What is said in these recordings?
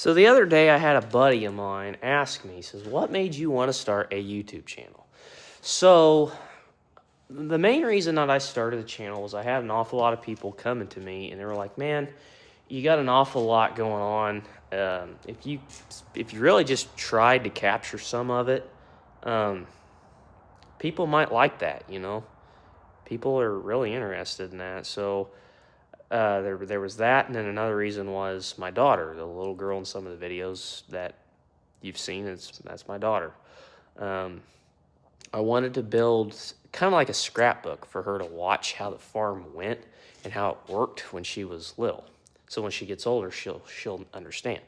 So the other day I had a buddy of mine ask me, he says, what made you want to start a YouTube channel? So the main reason that I started the channel was I had an awful lot of people coming to me and they were like, man, you got an awful lot going on. If you really just tried to capture some of it, um, people might like that, you know. People are really interested in that. So there was that, and then another reason was my daughter, the little girl in some of the videos that you've seen. That's my daughter. Um, I wanted to build kind of like a scrapbook for her to watch how the farm went and how it worked when she was little. So when she gets older, she'll understand.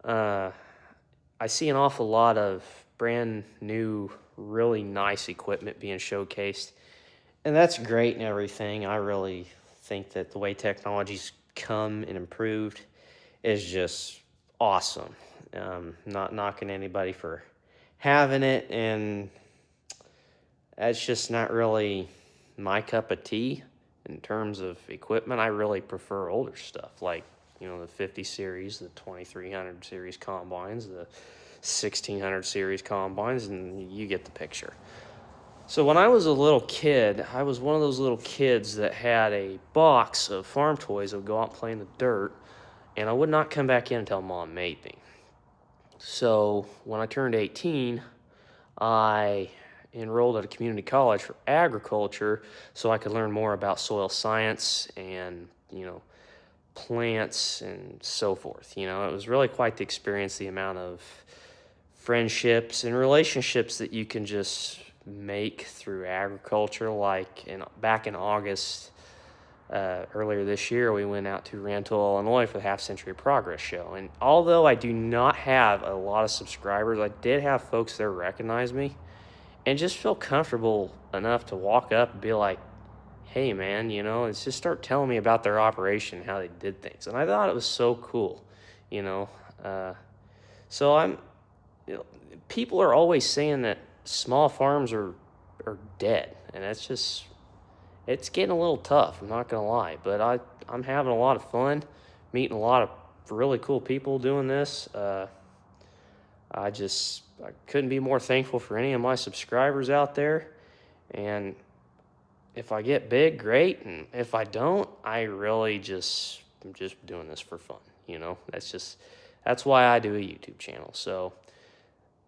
Uh, I see an awful lot of brand new, really nice equipment being showcased, and that's great and everything. I really think that the way technology's come and improved is just awesome. Not knocking anybody for having it, and that's just not really my cup of tea in terms of equipment. I really prefer older stuff like, the 50 series, the 2300 series combines, the 1600 series combines, and you get the picture. So when I was a little kid, I was one of those little kids that had a box of farm toys that would go out and play in the dirt, and I would not come back in until Mom made me. So when I turned 18, I enrolled at a community college for agriculture so I could learn more about soil science and, plants and so forth. It was really quite the experience, the amount of friendships and relationships that you can just make through agriculture. Like back in August, earlier this year, we went out to Rantoul, Illinois for the Half Century Progress Show. And although I do not have a lot of subscribers, I did have folks there recognize me and just feel comfortable enough to walk up and be like, hey, man, and just start telling me about their operation, how they did things. And I thought it was so cool, you know. So people are always saying that small farms are dead, and it's getting a little tough, I'm not going to lie. But I'm having a lot of fun, meeting a lot of really cool people doing this. I couldn't be more thankful for any of my subscribers out there. And if I get big, great. And if I don't, I'm just doing this for fun. That's why I do a YouTube channel. So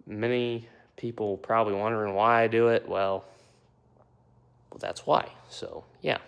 many people probably wondering why I do it. Well, that's why. So yeah.